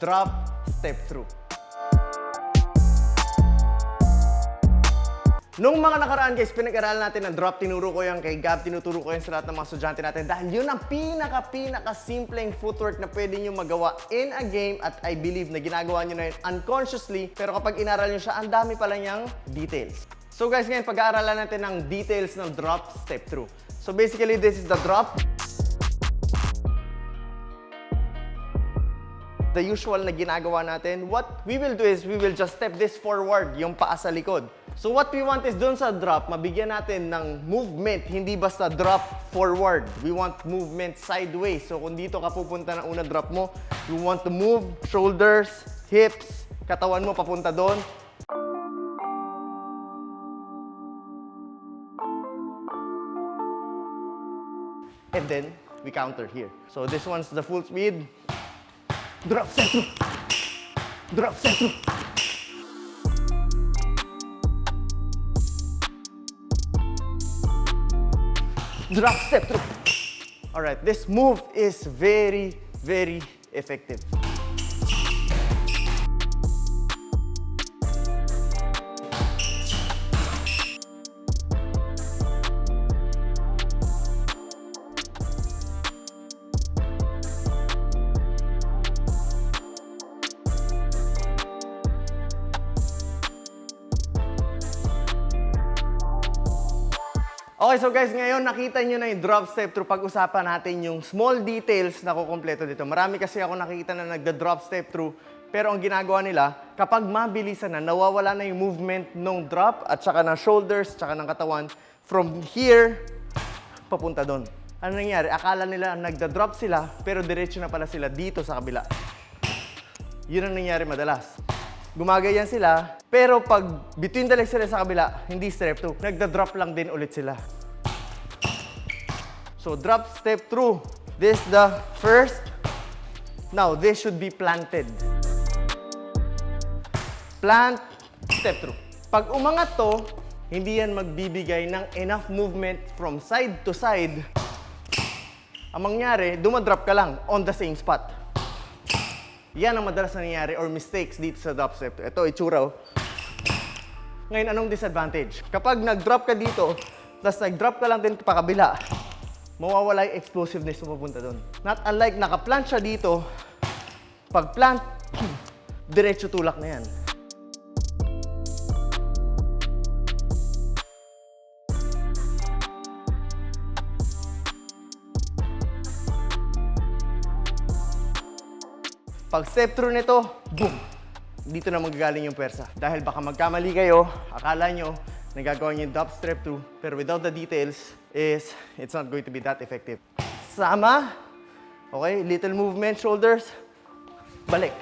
drop step through. Nung mga nakaraan guys, pinag-aralan natin ang drop. Tinuro ko yan kay Gab, tinuturo ko yan sa lahat ng mga estudyante natin dahil yun ang pinaka-simpleng footwork na pwede nyo magawa in a game at I believe na ginagawa nyo na yun unconsciously, pero kapag inaral nyo siya, ang dami pala niyang details. So guys, ngayon pag-aaralan natin ang details ng drop step through. So basically, this is the drop. The usual na ginagawa natin, what we will do is we will just step this forward, yung paa sa likod. So what we want is dun sa drop, mabigyan natin ng movement, hindi basta drop forward. We want movement sideways. So kung dito ka pupunta ng unang drop mo, you want to move shoulders, hips, katawan mo papunta doon. And then we counter here. So this one's the full speed. Drop step through. Drop step through. Drop step through. All right, this move is very effective. Okay, so guys, ngayon nakita nyo na yung drop step through. Pag-usapan natin yung small details na kukumpleto dito. Marami kasi ako nakikita na nagda-drop step through, pero ang ginagawa nila, kapag mabilisan na, nawawala na yung movement ng drop at saka ng shoulders, saka ng katawan, from here, papunta doon. Ano nangyari? Akala nila nagda-drop sila, pero diretso na pala sila dito sa kabila. Yun ang nangyari madalas. Gumagayan sila, pero pag between the legs sila sa kabila, hindi step through. Nagda-drop lang din ulit sila. So, drop step through. This is the first. Now, this should be planted. Plant, step through. Pag umangat to, hindi yan magbibigay ng enough movement from side to side. Ang mangyari, dumadrop ka lang on the same spot. Yan ang madalas nangyayari or mistakes dito sa drop step. Ito, itsura. Ngayon, anong disadvantage? Kapag nag-drop ka dito, tapos nag-drop ka lang din pa kabila, mawawala yung explosiveness mo papunta doon. Not unlike naka-plant siya dito, pag plant, diretso tulak na yan. Pag step through nito, boom! Dito na magagaling yung pwersa. Dahil baka magkamali kayo, akala nyo, nagagawa nyo yung drop step through, pero without the details, it's not going to be that effective. Sama, okay, little movement, shoulders, balik.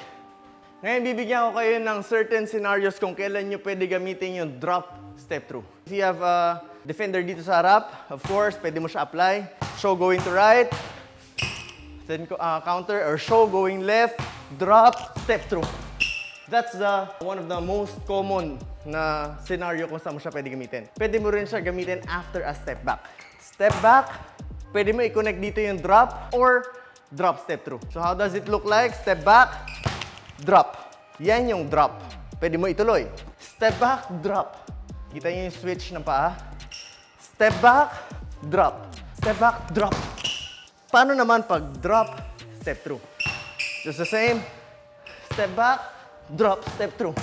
Ngayon, bibigyan ko kayo ng certain scenarios kung kailan nyo pwede gamitin yung drop step through. If you have a defender dito sa harap, of course, pwede mo siya apply. Show going to right, then counter or show going left, drop, step through. That's one of the most common na scenario kung saan mo siya pwede gamitin. Pwede mo rin siya gamitin after a step back. Step back, pwede mo i-connect dito yung drop or drop step through. So how does it look like? Step back, drop. Yan yung drop. Pwede mo ituloy. Step back, drop. Kita niyo yung switch ng paa. Step back, drop. Step back, drop. Paano naman pag drop, step through? Just the same. Step back, drop, step through.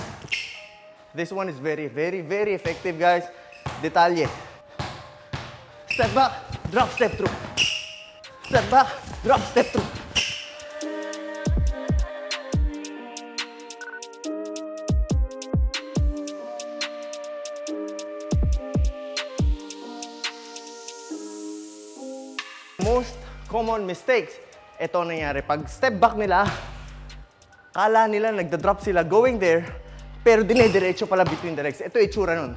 This one is very effective, guys. Detalye. Step back, drop, step through. Step back, drop, step through. Most common mistakes, ito nangyari. Pag step back nila, kala nila nagda-drop sila going there, pero dinediretso pala between the legs. Ito itsura nun.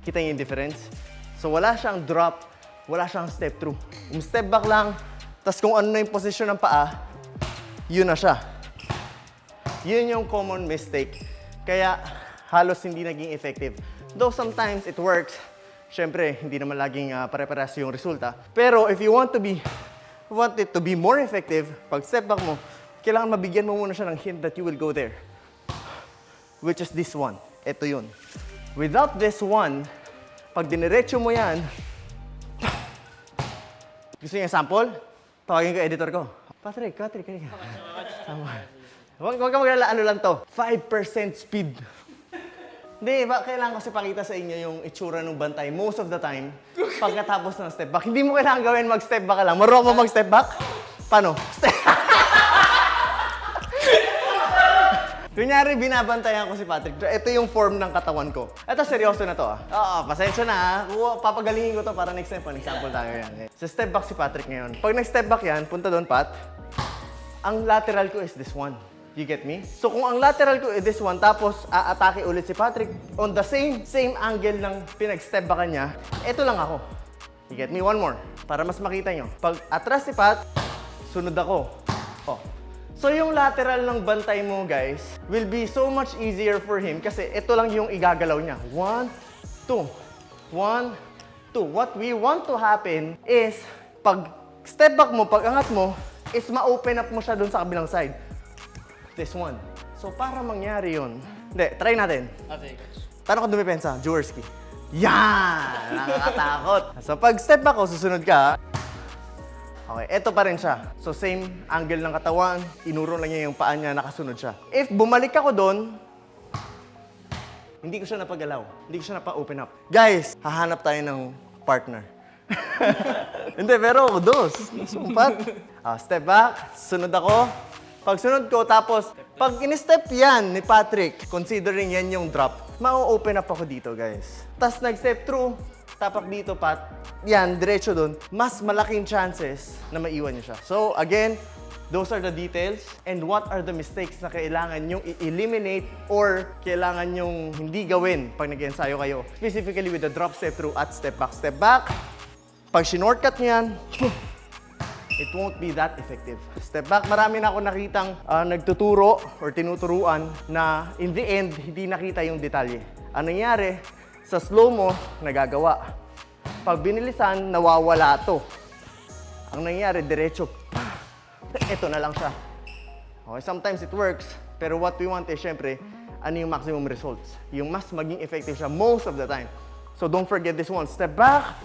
Kita niyo yung difference? So wala siyang drop, wala siyang step through. Yung step back lang, tas kung ano na yung position ng paa, yun na siya. Yun yung common mistake. Kaya halos hindi naging effective. Though sometimes it works, syempre, hindi naman laging pare-pares yung resulta. Pero if you want to be want it to be more effective, pag step back mo, kailangan mabigyan mo muna siya ng hint that you will go there. Which is this one. Ito yun. Without this one, pag diniretso mo yan, gusto niyo sample? Tawagin ko editor ko. Patrick. Huwag ka maglala, ano lang to? 5% speed. Hindi, kailangan kasi pakita sa inyo yung itsura ng bantay most of the time pagkatapos ng step back. Hindi mo kailangan gawin mag-step back ka lang. Marunong mo mag-step back? Paano? Kunyari, binabantayan ko si Patrick. Ito yung form ng katawan ko. Ito, seryoso na to ah. Oo, pasensya na ah. Papagalingin ko to para next time pa. Example tayo yan. Sa step back si Patrick ngayon. Pag nag-step back yan, punta doon, Pat. Ang lateral ko is this one. You get me? So kung ang lateral ko is this one, tapos aatake ulit si Patrick on the same angle ng pinag-step backan niya, ito lang ako. You get me? One more. Para mas makita nyo. Pag atras si Pat, sunod ako. Oh. So yung lateral ng bantay mo, guys, will be so much easier for him kasi ito lang yung igagalaw niya. 1, 2. 1, 2. What we want to happen is, pag step back mo, pag angat mo, is ma-open up mo siya dun sa kabilang side. This one. So para mangyari yun, hindi, try natin. Okay. Paano ka dumipensa? Jaworski. Yan! Nakakatakot. So pag step back ko, susunod ka. Okay, eto pa rin siya. So same angle ng katawan, inuro lang niya yung paa niya, nakasunod siya. If bumalik ako doon, hindi ko siya napagalaw. Hindi ko siya napa-open up. Guys, hahanap tayo ng partner. Hindi, pero dos. Sumpat. Step back, sunod ako. Pag sunod ko, tapos pag in-step yan ni Patrick, considering yan yung drop, ma-open up ako dito, guys. Tapos nag-step through, tapak dito, Pat. Yan, diretso dun. Mas malaking chances na maiwan niyo siya. So, again, those are the details. And what are the mistakes na kailangan nyong i-eliminate or kailangan nyong hindi gawin pag nag-ensayo kayo. Specifically with the drop, step through, at step back. Step back. Pag shinortcut niyan, it won't be that effective. Step back, marami na ako nakitang nagtuturo or tinuturuan na in the end, hindi nakita yung detalye. Ang nangyari, sa slow-mo, nagagawa. Pag binilisan, nawawala to. Ang nangyari, diretso, ito na lang siya. Okay, sometimes it works, pero what we want is, syempre, ano yung maximum results? Yung mas maging effective siya most of the time. So don't forget this one. Step back.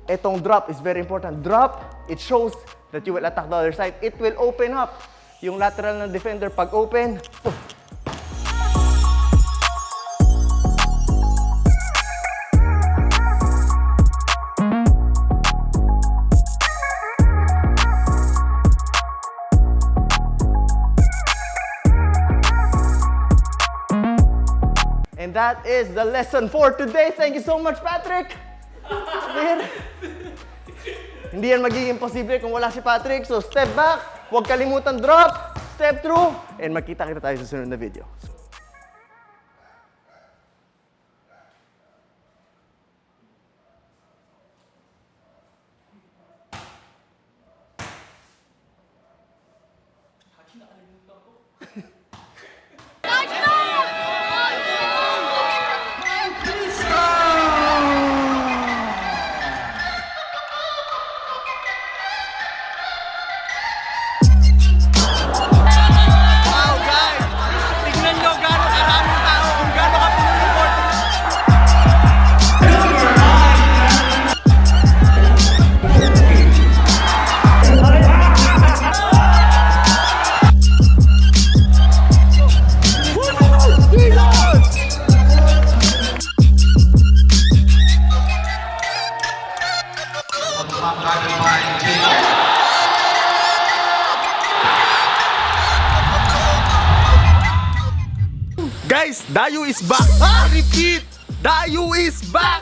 Etong drop is very important. Drop, it shows that you will attack the other side. It will open up. Yung lateral ng defender, pag open, and that is the lesson for today. Thank you so much, Patrick. Hindi yan magiging posible kung wala si Patrick. So step back, huwag kalimutan drop, step through, and magkita-kita tayo sa sunod na video. Guys, Dayo is back! Repeat! Dayo is back!